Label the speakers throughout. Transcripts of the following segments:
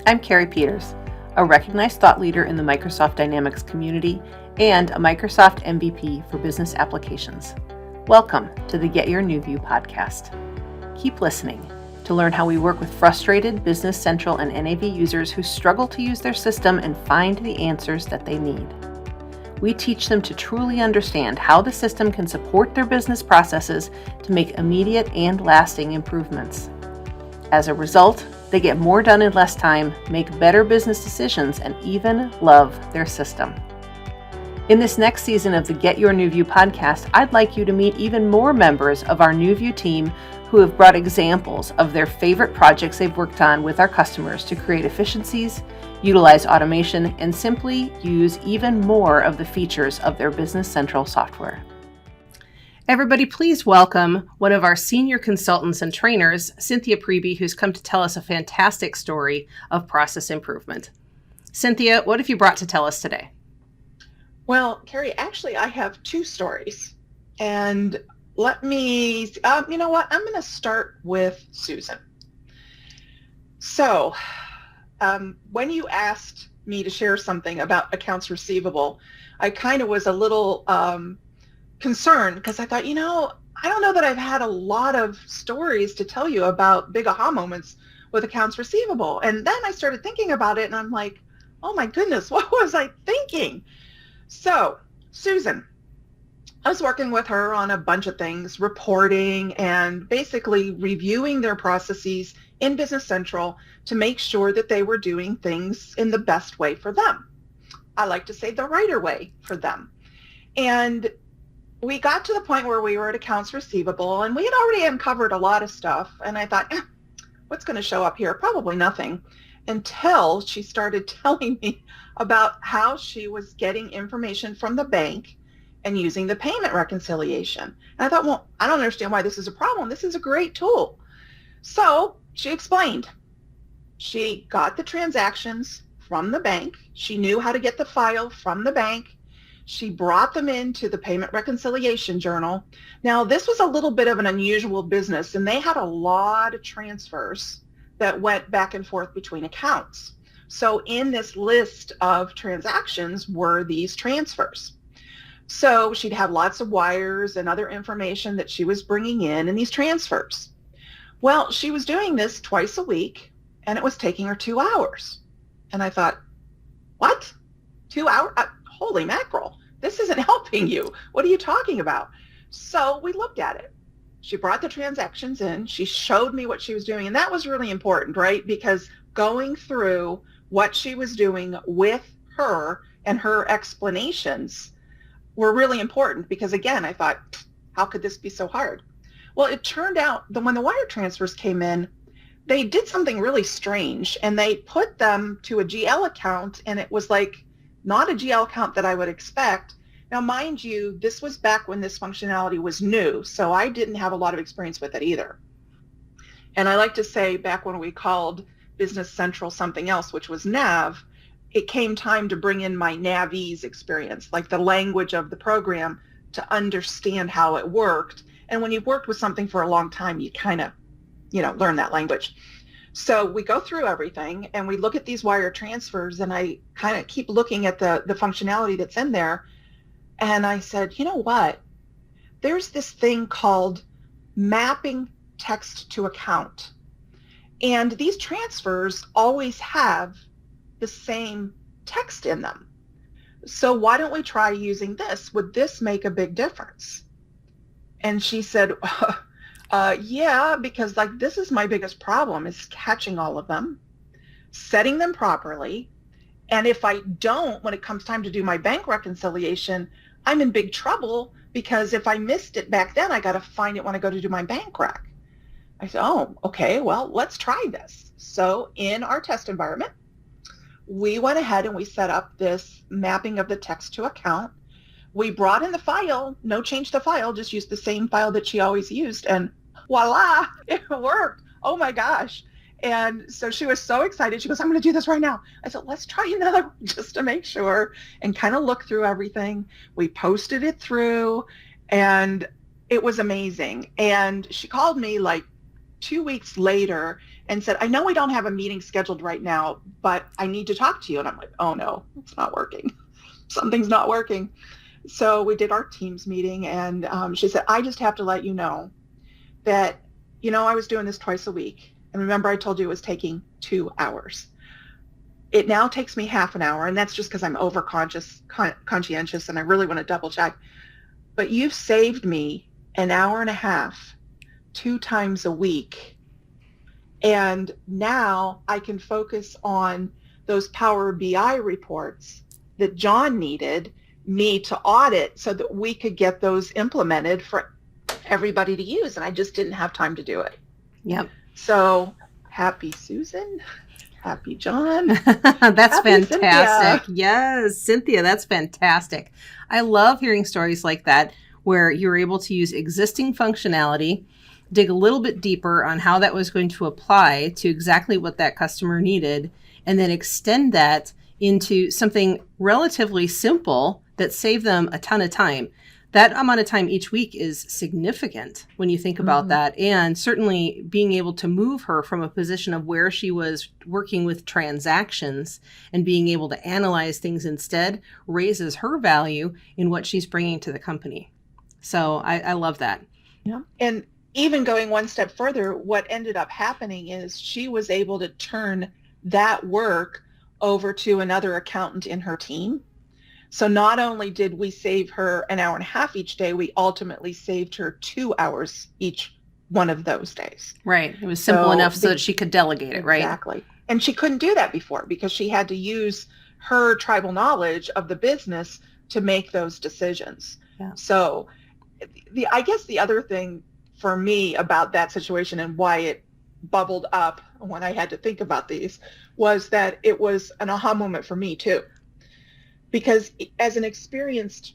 Speaker 1: I'm Carrie Peters, a recognized thought leader in the Microsoft Dynamics community and a Microsoft MVP for business applications. Welcome to the Get Your New View podcast. Keep listening to learn how we work with frustrated Business Central and NAV users who struggle to use their system and find the answers that they need. We teach them to truly understand how the system can support their business processes to make immediate and lasting improvements. As a result, they get more done in less time, make better business decisions, and even love their system. In this next season of the Get Your New View podcast, I'd like you to meet even more members of our New View team who have brought examples of their favorite projects they've worked on with our customers to create efficiencies, utilize automation, and simply use even more of the features of their Business Central software. Everybody, please welcome one of our senior consultants and trainers, Cynthia Priebe, who's come to tell us a fantastic story of process improvement. Cynthia, what have you brought to tell us today?
Speaker 2: Well, Carrie, actually, I have two stories. And let me, you know what? I'm going to start with Susan. So, when you asked me to share something about accounts receivable, I kind of was a little concerned because I thought, I don't know that I've had a lot of stories to tell you about big aha moments with accounts receivable. And then I started thinking about it and I'm like, oh my goodness, what was I thinking? So Susan, I was working with her on a bunch of things, reporting and basically reviewing their processes in Business Central to make sure that they were doing things in the best way for them. I like to say the righter way for them. And we got to the point where we were at accounts receivable and we had already uncovered a lot of stuff. And I thought, what's going to show up here? Probably nothing, until she started telling me about how she was getting information from the bank and using the payment reconciliation. And I thought, well, I don't understand why this is a problem. This is a great tool. So she explained. She got the transactions from the bank. She knew how to get the file from the bank. She brought them into the payment reconciliation journal. Now, this was a little bit of an unusual business, and they had a lot of transfers that went back and forth between accounts. So in this list of transactions were these transfers. So she'd have lots of wires and other information that she was bringing in these transfers. Well, she was doing this twice a week, and it was taking her 2 hours. And I thought, what? 2 hours? Holy mackerel. This isn't helping you. What are you talking about? So we looked at it. She brought the transactions in. She showed me what she was doing. And that was really important, right? Because going through what she was doing with her and her explanations were really important because, again, I thought, how could this be so hard? Well, it turned out that when the wire transfers came in, they did something really strange and they put them to a GL account, and it was like not a GL account that I would expect. Now, mind you, this was back when this functionality was new, so I didn't have a lot of experience with it either. And I like to say back when we called Business Central something else, which was Nav, it came time to bring in my Navese experience, like the language of the program, to understand how it worked. And when you've worked with something for a long time, you kind of, learn that language. So we go through everything and we look at these wire transfers, and I kind of keep looking at the functionality that's in there. And I said, you know what? There's this thing called mapping text to account. And these transfers always have the same text in them. So why don't we try using this? Would this make a big difference? And she said, yeah, because this is my biggest problem is catching all of them, setting them properly. And if I don't, when it comes time to do my bank reconciliation, I'm in big trouble because if I missed it back then, I got to find it when I go to do my bank rec. I said, oh, okay, well, let's try this. So in our test environment, we went ahead and we set up this mapping of the text to account. We brought in the file, no change to file, just used the same file that she always used, and voila, it worked. Oh my gosh. And so she was so excited. She goes, I'm going to do this right now. I said, let's try another one just to make sure and kind of look through everything. We posted it through and it was amazing. And she called me like 2 weeks later and said, I know we don't have a meeting scheduled right now, but I need to talk to you. And I'm like, oh no, it's not working. Something's not working. So we did our Teams meeting, and she said, I just have to let you know that, I was doing this twice a week. And remember, I told you it was taking 2 hours. It now takes me half an hour, and that's just because I'm conscientious, and I really want to double check. But you've saved me an hour and a half, 2 times a week. And now I can focus on those Power BI reports that John needed me to audit so that we could get those implemented for everybody to use. And I just didn't have time to do it.
Speaker 1: Yep.
Speaker 2: So happy Susan. Happy John.
Speaker 1: That's
Speaker 2: happy
Speaker 1: fantastic.
Speaker 2: Cynthia.
Speaker 1: Yes, Cynthia, that's fantastic. I love hearing stories like that where you're able to use existing functionality, dig a little bit deeper on how that was going to apply to exactly what that customer needed, and then extend that into something relatively simple that saved them a ton of time. That amount of time each week is significant when you think about that. And certainly being able to move her from a position of where she was working with transactions and being able to analyze things instead raises her value in what she's bringing to the company. So I love that.
Speaker 2: Yeah. And even going one step further, what ended up happening is she was able to turn that work over to another accountant in her team. So not only did we save her an hour and a half each day, we ultimately saved her 2 hours each one of those days.
Speaker 1: Right. It was simple enough so that she could delegate it, right?
Speaker 2: Exactly. And she couldn't do that before because she had to use her tribal knowledge of the business to make those decisions.
Speaker 1: Yeah.
Speaker 2: So I guess the other thing for me about that situation and why it bubbled up when I had to think about these was that it was an aha moment for me too. Because as an experienced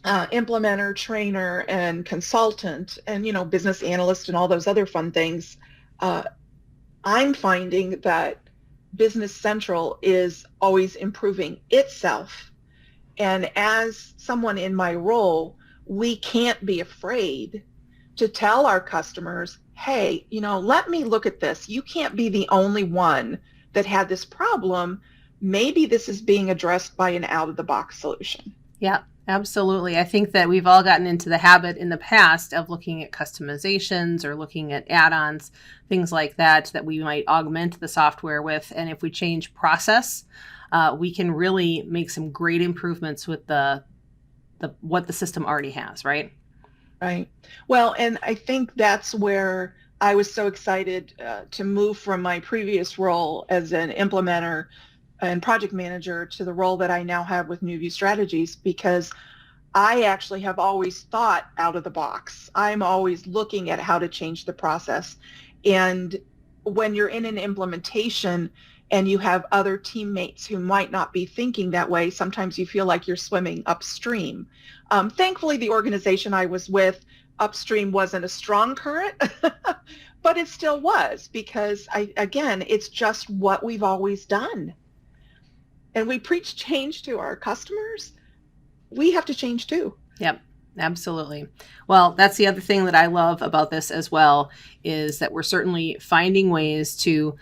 Speaker 2: implementer, trainer, and consultant, and business analyst, and all those other fun things, I'm finding that Business Central is always improving itself. And as someone in my role, we can't be afraid to tell our customers, hey, let me look at this. You can't be the only one that had this problem. Maybe this is being addressed by an out-of-the-box solution.
Speaker 1: Yeah, absolutely. I think that we've all gotten into the habit in the past of looking at customizations or looking at add-ons, things like that we might augment the software with. And if we change process, we can really make some great improvements with the what the system already has, right?
Speaker 2: Right. Well, and I think that's where I was so excited to move from my previous role as an implementer and project manager to the role that I now have with New View Strategies, because I actually have always thought out of the box. I'm always looking at how to change the process. And when you're in an implementation and you have other teammates who might not be thinking that way, sometimes you feel like you're swimming upstream. Thankfully, the organization I was with, upstream wasn't a strong current, but it still was, because it's just what we've always done. And we preach change to our customers. We have to change too.
Speaker 1: Yep, absolutely. Well, that's the other thing that I love about this as well, is that we're certainly finding ways to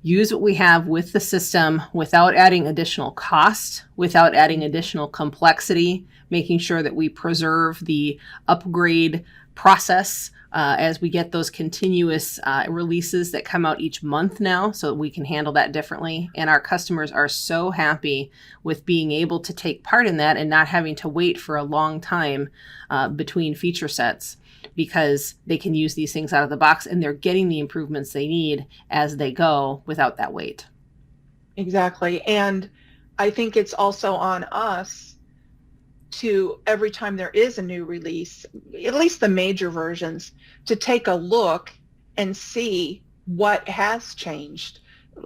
Speaker 1: use what we have with the system without adding additional cost, without adding additional complexity, making sure that we preserve the upgrade process as we get those continuous releases that come out each month now, so that we can handle that differently. And our customers are so happy with being able to take part in that and not having to wait for a long time between feature sets, because they can use these things out of the box and they're getting the improvements they need as they go without that wait.
Speaker 2: Exactly. And I think it's also on us to, every time there is a new release, at least the major versions, to take a look and see what has changed.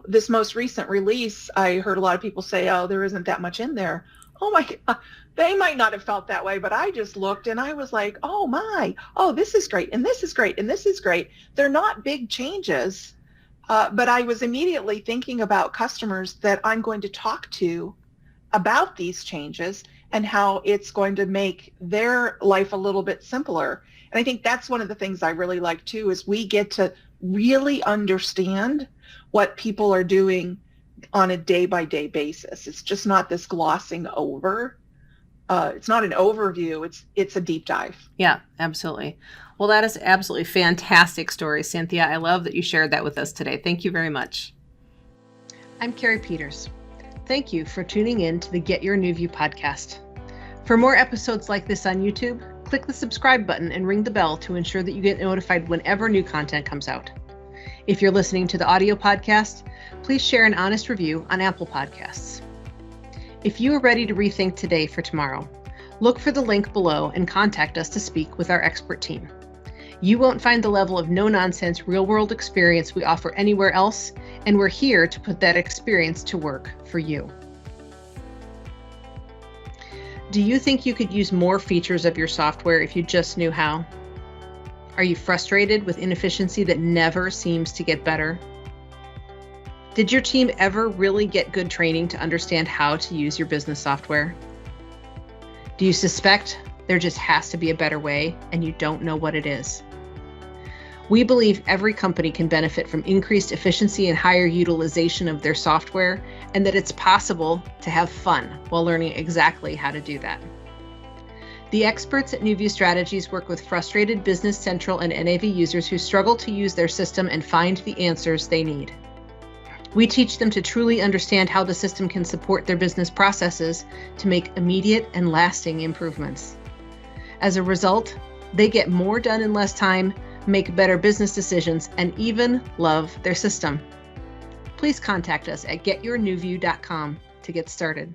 Speaker 2: This most recent release, I heard a lot of people say, oh, there isn't that much in there. Oh my God. They might not have felt that way, but I just looked and I was like, oh, this is great, and this is great, and this is great. They're not big changes, but I was immediately thinking about customers that I'm going to talk to about these changes and how it's going to make their life a little bit simpler. And I think that's one of the things I really like too, is we get to really understand what people are doing on a day-by-day basis. It's just not this glossing over. It's not an overview. It's a deep dive.
Speaker 1: Yeah, absolutely. Well, that is absolutely fantastic story, Cynthia. I love that you shared that with us today. Thank you very much. I'm Carrie Peters. Thank you for tuning in to the Get Your New View podcast. For more episodes like this on YouTube, click the subscribe button and ring the bell to ensure that you get notified whenever new content comes out. If you're listening to the audio podcast, please share an honest review on Apple Podcasts. If you are ready to rethink today for tomorrow, look for the link below and contact us to speak with our expert team. You won't find the level of no-nonsense real-world experience we offer anywhere else, and we're here to put that experience to work for you. Do you think you could use more features of your software if you just knew how? Are you frustrated with inefficiency that never seems to get better? Did your team ever really get good training to understand how to use your business software? Do you suspect there just has to be a better way and you don't know what it is? We believe every company can benefit from increased efficiency and higher utilization of their software, and that it's possible to have fun while learning exactly how to do that. The experts at NewView Strategies work with frustrated Business Central and NAV users who struggle to use their system and find the answers they need. We teach them to truly understand how the system can support their business processes to make immediate and lasting improvements. As a result, they get more done in less time, make better business decisions, and even love their system. Please contact us at getyournewview.com to get started.